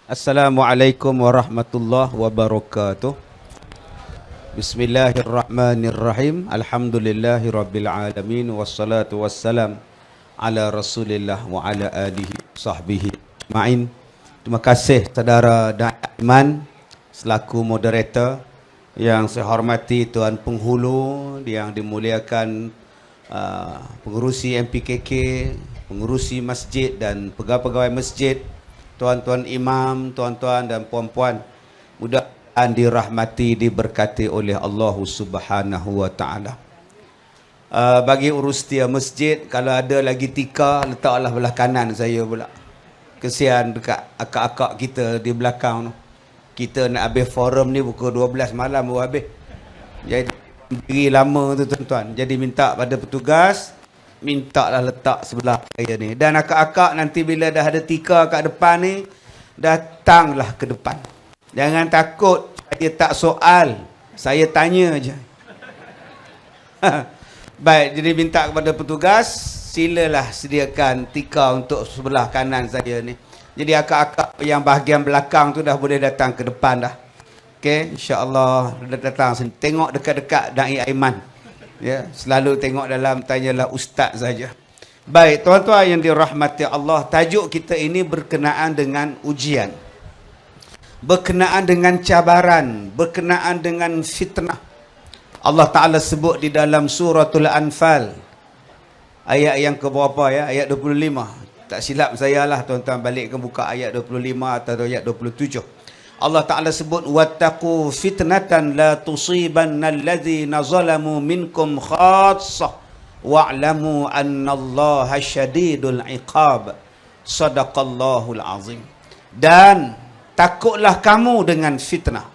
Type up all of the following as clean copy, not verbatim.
Assalamualaikum warahmatullahi wabarakatuh. Bismillahirrahmanirrahim. Alhamdulillahirabbil alamin wassalatu wassalam ala Rasulillah wa ala alihi sahbihi ma'in. Terima kasih saudara Da'i Iman selaku moderator, yang saya hormati Tuan Penghulu, yang dimuliakan pengurusi MPKK, pengurusi masjid dan pegawai-pegawai masjid, tuan-tuan imam, tuan-tuan dan puan-puan, mudah-mudahan dirahmati, diberkati oleh Allah Subhanahu wa taala. Bagi urus dia masjid, kalau ada lagi tika, letaklah belah kanan saya pula. Kesian dekat akak-akak kita di belakang tu. Kita nak habis forum ni pukul 12 malam baru habis. Jadi berdiri lama tu tuan-tuan. Jadi minta pada petugas, mintalah letak sebelah saya ni. Dan akak-akak nanti bila dah ada tika kat depan ni, datanglah ke depan. Jangan takut saya tak soal, saya tanya je. Baik, jadi minta kepada petugas, silalah sediakan tika untuk sebelah kanan saya ni. Jadi akak-akak yang bahagian belakang tu dah boleh datang ke depan dah. Okey, insya-Allah dah datang sini. Tengok dekat-dekat Da'i Aiman. Ya, selalu tengok dalam tanyalah ustaz saja. Baik, tuan-tuan yang dirahmati Allah, tajuk kita ini berkenaan dengan ujian. Berkenaan dengan cabaran, berkenaan dengan fitnah. Allah Taala sebut di dalam suratul Anfal ayat yang ke berapa ya? Ayat 25. Tak silap saya lah tuan-tuan, balik ke buka ayat 25 atau ayat 27. Allah Ta'ala sebut wattaqu fitnatan la tusibanna allazina zalamu minkum khassah wa'lamu annallaha syadidul iqab. Sadaqallahul azim. Dan takutlah kamu dengan fitnah,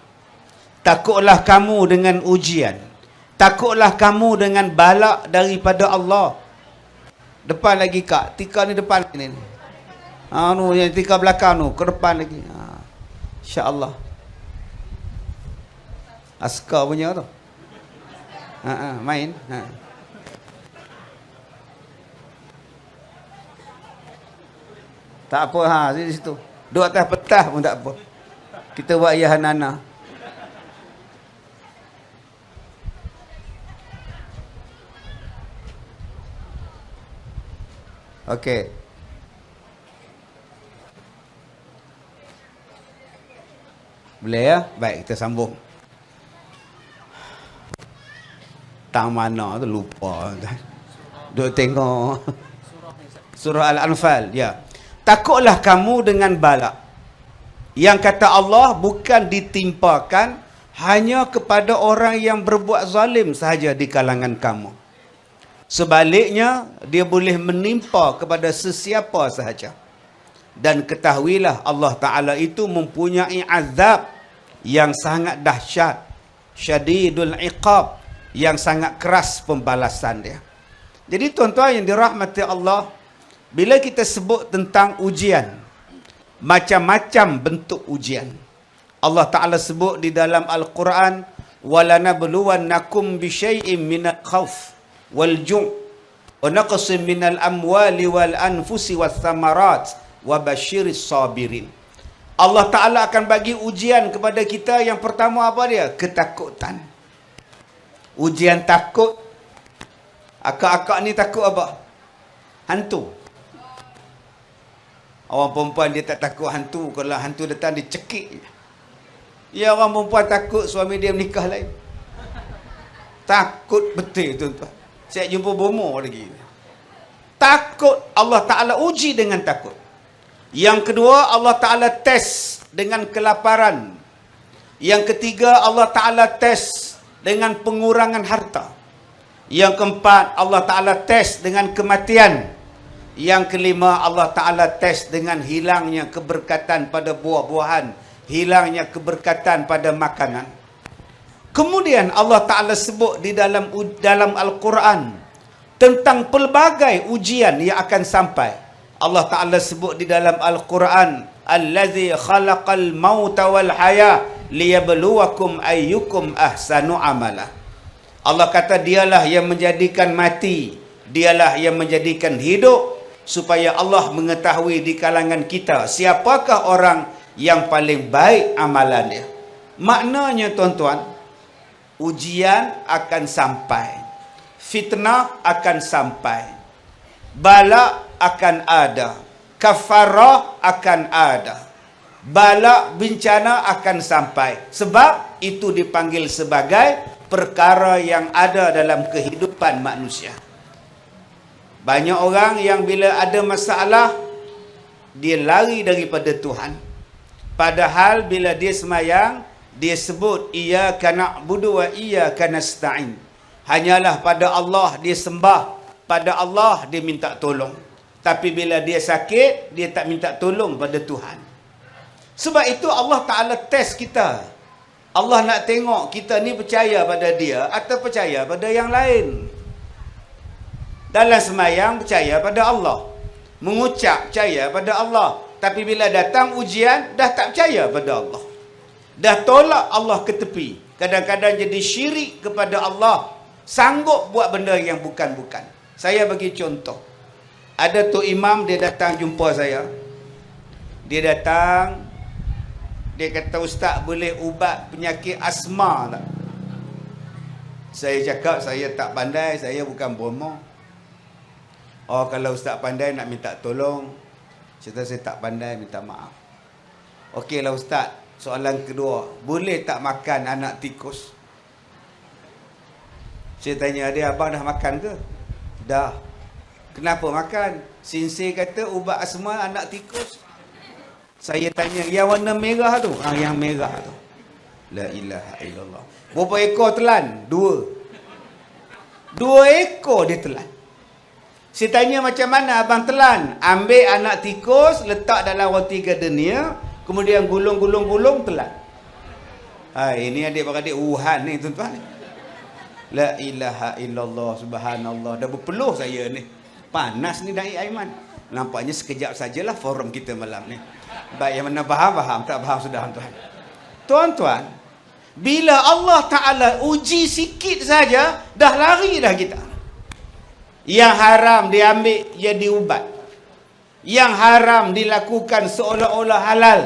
takutlah kamu dengan ujian, takutlah kamu dengan balak daripada Allah. Depan lagi kak, tika ni depan ni. Yang tika belakang tu, ke depan lagi. InsyaAllah. Askar punya tu. Main. Tak apa, di situ. Duduk atas petah pun tak apa. Kita buat ayah Nana. Okey. Boleh ya? Baik, kita sambung. Tang mana tu lupa. Duk tengok. Surah Al-Anfal, ya. Takutlah kamu dengan balak yang kata Allah bukan ditimpakan hanya kepada orang yang berbuat zalim sahaja di kalangan kamu. Sebaliknya, dia boleh menimpa kepada sesiapa sahaja. Dan ketahuilah Allah Ta'ala itu mempunyai azab yang sangat dahsyat, syadidul iqab, yang sangat keras pembalasan dia. Jadi tuan-tuan yang dirahmati Allah, bila kita sebut tentang ujian, macam-macam bentuk ujian. Allah Ta'ala sebut di dalam Al-Quran, وَلَنَبْلُوَنَّكُمْ بِشَيْءٍ مِنَ الْخَوْفِ وَالْجُوعِ وَنَقْصٍ مِنَ الْأَمْوَالِ وَالْأَنْفُسِ وَالثَّمَرَاتِ وَبَشِّرِ الصَّابِرِينَ. Allah Ta'ala akan bagi ujian kepada kita. Yang pertama apa dia? Ketakutan. Ujian takut. Akak-akak ni takut apa? Hantu. Orang perempuan dia tak takut hantu. Kalau hantu datang dia cekik. Ya, orang perempuan takut suami dia menikah lain. Takut betul tuan-tuan. Saya jumpa bomo lagi. Takut, Allah Ta'ala uji dengan takut. Yang kedua, Allah Ta'ala tes dengan kelaparan. Yang ketiga, Allah Ta'ala tes dengan pengurangan harta. Yang keempat, Allah Ta'ala tes dengan kematian. Yang kelima, Allah Ta'ala tes dengan hilangnya keberkatan pada buah-buahan, hilangnya keberkatan pada makanan. Kemudian Allah Ta'ala sebut di dalam Al-Quran tentang pelbagai ujian yang akan sampai. Allah Ta'ala sebut di dalam Al-Quran, Allazi khalaqal mauta wal haya liyabluwakum ayyukum ahsanu amala. Allah kata dialah yang menjadikan mati, dialah yang menjadikan hidup, supaya Allah mengetahui di kalangan kita siapakah orang yang paling baik amalan dia. Maknanya tuan-tuan, ujian akan sampai, fitnah akan sampai, bala akan ada, kafarah akan ada, bala bencana akan sampai. Sebab itu dipanggil sebagai perkara yang ada dalam kehidupan manusia. Banyak orang yang bila ada masalah, dia lari daripada Tuhan. Padahal bila dia semayang, dia sebut iyyaka na'budu wa iyyaka nasta'in. Hanyalah pada Allah dia sembah, pada Allah dia minta tolong. Tapi bila dia sakit, dia tak minta tolong pada Tuhan. Sebab itu Allah Ta'ala test kita. Allah nak tengok kita ni percaya pada dia atau percaya pada yang lain. Dalam semayang percaya pada Allah, mengucap percaya pada Allah. Tapi bila datang ujian, dah tak percaya pada Allah, dah tolak Allah ke tepi. Kadang-kadang jadi syirik kepada Allah, sanggup buat benda yang bukan-bukan. Saya bagi contoh. Ada Tok Imam, dia datang jumpa saya. Dia datang, dia kata, "Ustaz, boleh ubat penyakit asma tak?" Saya cakap, "Saya tak pandai, saya bukan bomoh." "Oh, kalau Ustaz pandai nak minta tolong." Saya tak pandai, minta maaf. "Okeylah Ustaz, soalan kedua, boleh tak makan anak tikus?" Saya tanya dia, "Abang dah makan ke?" "Dah." "Kenapa makan?" "Sinsir kata ubat asma anak tikus." Saya tanya, "Yang warna merah tu?" "Yang merah tu." La ilaha illallah. "Berapa ekor telan?" Dua ekor dia telan. Saya tanya, "Macam mana abang telan?" "Ambil anak tikus, letak dalam roti gardenia, kemudian gulung-gulung-gulung, telan." Ini adik-beradik Wuhan ni tuan-tuan. La ilaha illallah, subhanallah. Dah berpeluh saya ni. Panas ni Da'i Aiman. Nampaknya sekejap sajalah forum kita malam ni. Baik, yang mana faham, tak faham sudah tuan. Tuan-tuan, bila Allah Ta'ala uji sikit saja, dah lari dah kita. Yang haram diambil jadi ubat, yang haram dilakukan seolah-olah halal.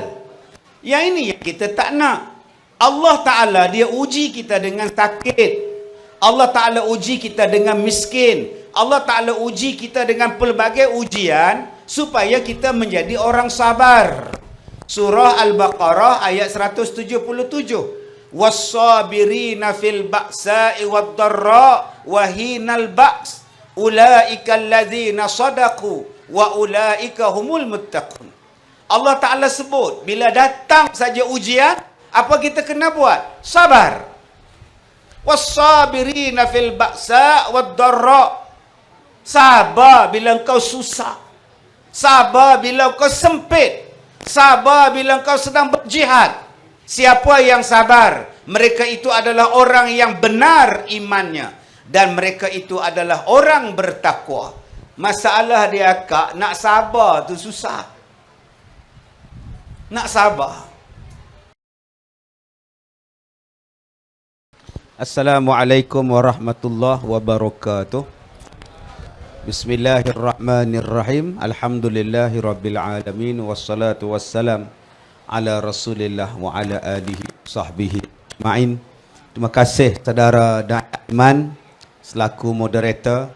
Yang ini yang kita tak nak. Allah Ta'ala dia uji kita dengan sakit, Allah Ta'ala uji kita dengan miskin, Allah Ta'ala uji kita dengan pelbagai ujian supaya kita menjadi orang sabar. Surah Al-Baqarah ayat 177. "Was-sabirina fil ba'sa'i wad-dharra wa hinal ba's ulaika allazina sadaqu wa ulaika humul muttaqun." Allah Ta'ala sebut, bila datang saja ujian, apa kita kena buat? Sabar. "Was-sabirina fil ba'sa' wad-dharra." Sabar bila engkau susah, sabar bila engkau sempit, sabar bila engkau sedang berjihad. Siapa yang sabar? Mereka itu adalah orang yang benar imannya, dan mereka itu adalah orang bertakwa. Masalah dia, Kak, nak sabar tu susah. Nak sabar. Assalamualaikum warahmatullahi wabarakatuh. Bismillahirrahmanirrahim. Alhamdulillahirabbil alamin, wassalatu wassalam ala Rasulillah wa ala alihi sahbihi ma'in. Terima kasih saudara Da'i Aiman selaku moderator.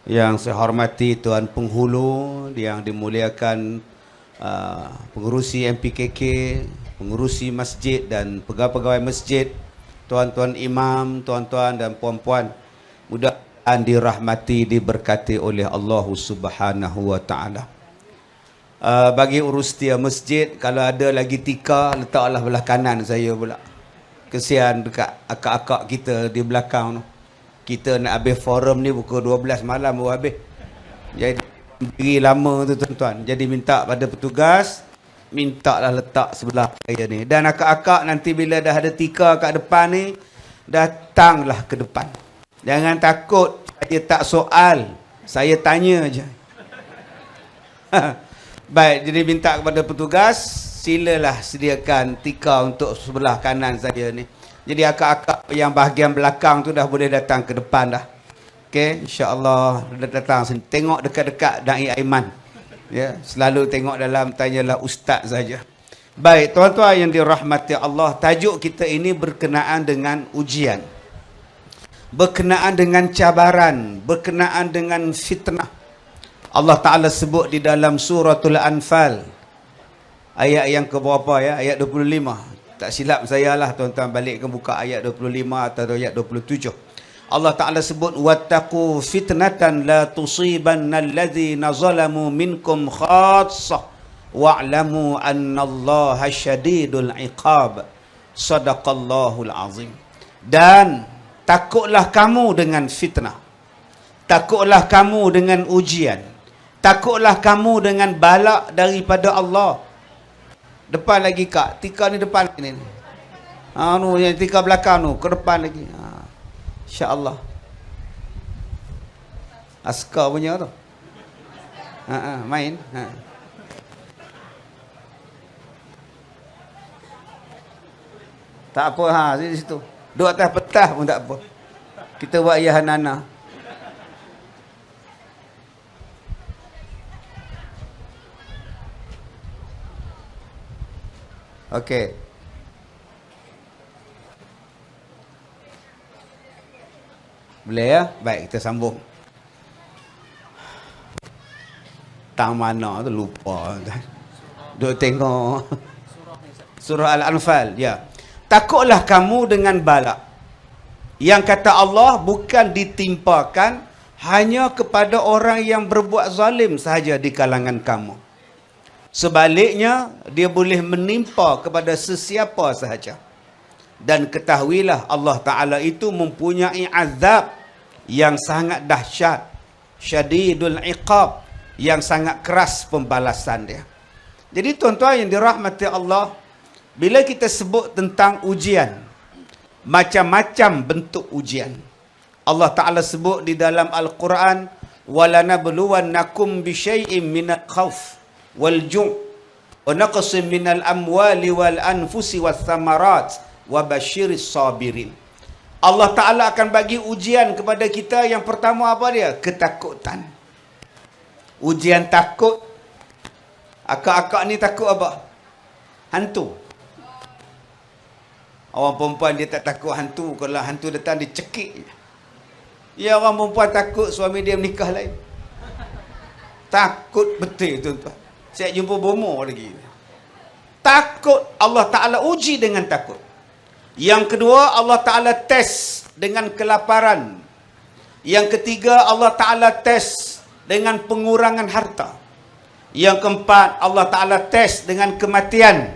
Yang saya hormati Tuan Penghulu, yang dimuliakan pengurusi MPKK, pengurusi masjid dan pegawai-pegawai masjid, tuan-tuan imam, tuan-tuan dan puan-puan, mudah-mudahan dirahmati, diberkati oleh Allah Subhanahu wa taala. Bagi urus dia masjid, kalau ada lagi tika, letaklah belah kanan saya pula. Kesian dekat akak-akak kita di belakang tu. Kita nak habis forum ni pukul 12 malam baru habis. Jadi berdiri lama tu tuan-tuan. Jadi minta pada petugas, mintalah letak sebelah saya ni. Dan akak-akak nanti bila dah ada tika kat depan ni, datanglah ke depan. Jangan takut saya tak soal, saya tanya je. Baik, jadi minta kepada petugas, silalah sediakan tika untuk sebelah kanan saya ni. Jadi akak-akak yang bahagian belakang tu dah boleh datang ke depan dah. Okey, insya-Allah dah datang sini. Tengok dekat-dekat Da'i Aiman. Ya, selalu tengok dalam tanyalah ustaz saja. Baik, tuan-tuan yang dirahmati Allah, tajuk kita ini berkenaan dengan ujian. Berkenaan dengan cabaran, berkenaan dengan fitnah. Allah Ta'ala sebut di dalam suratul Anfal, ayat yang ke berapa ya? Ayat 25. Tak silap saya lah tuan-tuan, balik ke buka ayat 25 atau ayat 27. Allah Ta'ala sebut, wattaqu fitnatan la tusibanna alladhina zalamu minkum khassah wa'lamu annallaha syadidul iqab. Sadaqallahul azim. Dan takutlah kamu dengan fitnah, takutlah kamu dengan ujian, takutlah kamu dengan balak daripada Allah. Depan lagi kak, tika ni depan ni. Yang tika belakang tu, ke depan lagi. InsyaAllah. Askar punya tu. Main. Tak apa, di situ. Duduk atas petah pun tak apa. Kita buat ayah Nana. Okey. Boleh ya? Baik, kita sambung. Tang mana tu lupa. Duk tengok. Surah Al-Anfal, ya. Takutlah kamu dengan balak yang kata Allah bukan ditimpakan hanya kepada orang yang berbuat zalim sahaja di kalangan kamu. Sebaliknya, dia boleh menimpa kepada sesiapa sahaja. Dan ketahuilah Allah Ta'ala itu mempunyai azab yang sangat dahsyat, syadidul iqab, yang sangat keras pembalasan dia. Jadi tuan-tuan yang dirahmati Allah, bila kita sebut tentang ujian, macam-macam bentuk ujian. Allah Ta'ala sebut di dalam Al-Quran, وَلَنَبْلُوَنَّكُمْ بِشَيْءٍ مِّنَ الْخَوْفِ وَالْجُوعِ وَنَقْصٍ مِّنَ الْأَمْوَالِ وَالْأَنْفُسِ وَالثَّمَرَاتِ وَبَشِّرِ الصَّابِرِينَ. Allah Ta'ala akan bagi ujian kepada kita. Yang pertama apa dia? Ketakutan. Ujian takut. Akak-akak ni takut apa? Hantu. Orang perempuan dia tak takut hantu. Kalau hantu datang dia cekik. Ya, orang perempuan takut suami dia menikah lain. Takut betul tuan-tuan. Saya jumpa bomo lagi. Takut, Allah Ta'ala uji dengan takut. Yang kedua, Allah Ta'ala test dengan kelaparan. Yang ketiga, Allah Ta'ala test dengan pengurangan harta. Yang keempat, Allah Ta'ala test dengan kematian.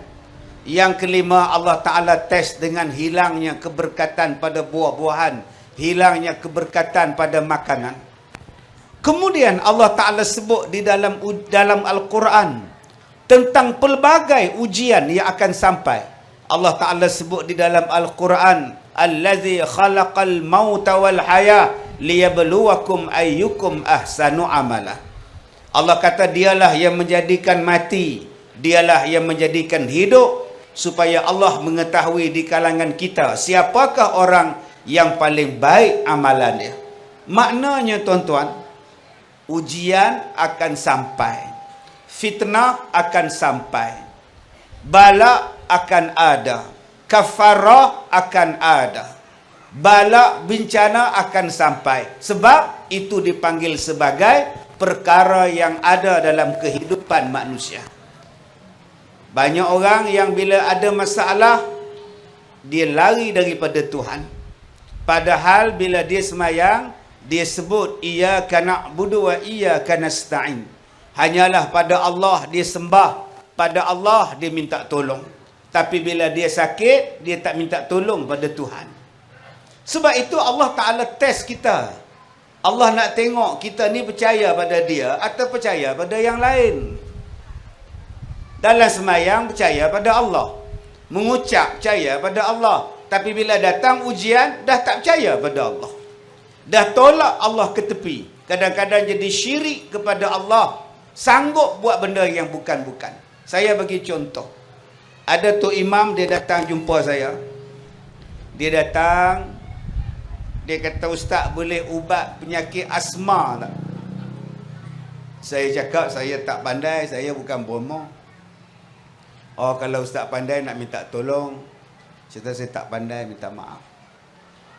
Yang kelima, Allah Ta'ala test dengan hilangnya keberkatan pada buah-buahan, hilangnya keberkatan pada makanan. Kemudian Allah Ta'ala sebut di dalam Al-Quran tentang pelbagai ujian yang akan sampai. Allah Ta'ala sebut di dalam Al-Quran, Allazi khalaqal mauta wal haya liyabluwakum ayyukum ahsanu amala. Allah kata dialah yang menjadikan mati, dialah yang menjadikan hidup, supaya Allah mengetahui di kalangan kita siapakah orang yang paling baik amalannya. Maknanya tuan-tuan, ujian akan sampai, fitnah akan sampai, bala akan ada, kafarah akan ada, bala bencana akan sampai. Sebab itu dipanggil sebagai perkara yang ada dalam kehidupan manusia. Banyak orang yang bila ada masalah, dia lari daripada Tuhan. Padahal bila dia semayang, dia sebut, iyyaka na'budu wa iyyaka nasta'in. Hanyalah pada Allah dia sembah, pada Allah dia minta tolong. Tapi bila dia sakit, dia tak minta tolong pada Tuhan. Sebab itu Allah Ta'ala test kita. Allah nak tengok kita ni percaya pada dia atau percaya pada yang lain. Dalam semayang percaya pada Allah, mengucap percaya pada Allah. Tapi bila datang ujian, dah tak percaya pada Allah, dah tolak Allah ke tepi. Kadang-kadang jadi syirik kepada Allah, sanggup buat benda yang bukan-bukan. Saya bagi contoh. Ada tu imam, dia datang jumpa saya. Dia datang, dia kata, ustaz boleh ubat penyakit asma tak? Saya cakap saya tak pandai, saya bukan bomoh. Oh, kalau ustaz pandai nak minta tolong, saya tak pandai, minta maaf.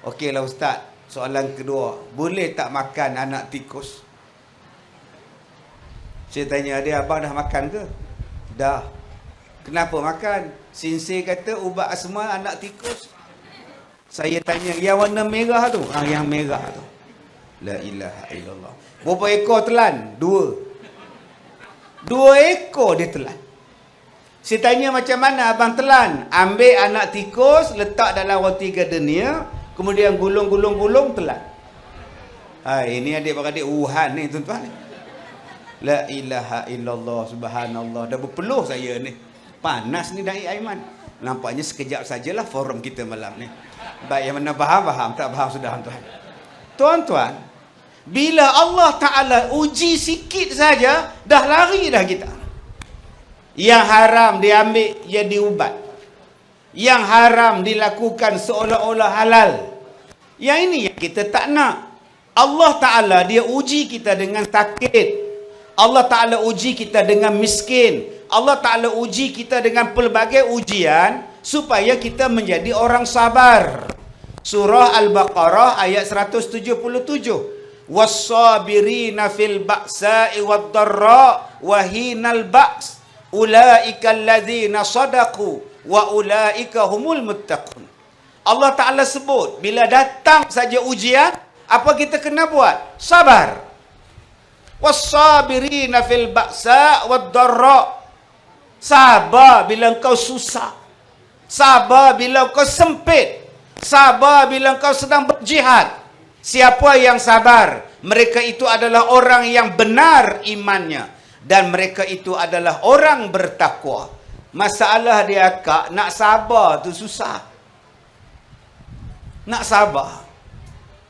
Okeylah ustaz, soalan kedua, boleh tak makan anak tikus? Saya tanya dia, abang dah makan ke? Dah. Kenapa makan? Sinsir kata ubat asma anak tikus. Saya tanya, yang warna merah tu? Yang merah tu. La ilaha illallah. Berapa ekor telan? 2 ekor dia telan. Saya tanya macam mana abang telan? Ambil anak tikus, letak dalam roti gardenia, kemudian gulung-gulung-gulung telan. Ini adik-beradik Wuhan ni tuan-tuan. La ilaha illallah, subhanallah. Dah berpeluh saya ni. Panas ni Da'i Aiman. Nampaknya sekejap sajalah forum kita malam ni. Baik, yang mana faham, tak faham sudah tuan. Tuan-tuan, bila Allah Ta'ala uji sikit saja, dah lari dah kita. Yang haram diambil jadi ubat. Yang haram dilakukan seolah-olah halal. Yang ini yang kita tak nak. Allah Ta'ala dia uji kita dengan sakit. Allah Ta'ala uji kita dengan miskin. Allah Ta'ala uji kita dengan pelbagai ujian supaya kita menjadi orang sabar. Surah Al-Baqarah ayat 177. Was-sabirina fil ba'sa'i wad-dharra wa hinal ba's ulaika allazina sadaqu wa ulaika humul muttaqun. Allah Ta'ala sebut, bila datang saja ujian, apa kita kena buat? Sabar. Was-sabirina fil ba'sa' wad-dharra. Sabar bila engkau susah. Sabar bila engkau sempit. Sabar bila engkau sedang berjihad. Siapa yang sabar? Mereka itu adalah orang yang benar imannya. Dan mereka itu adalah orang bertakwa. Masalah dia, Kak, nak sabar tu susah. Nak sabar.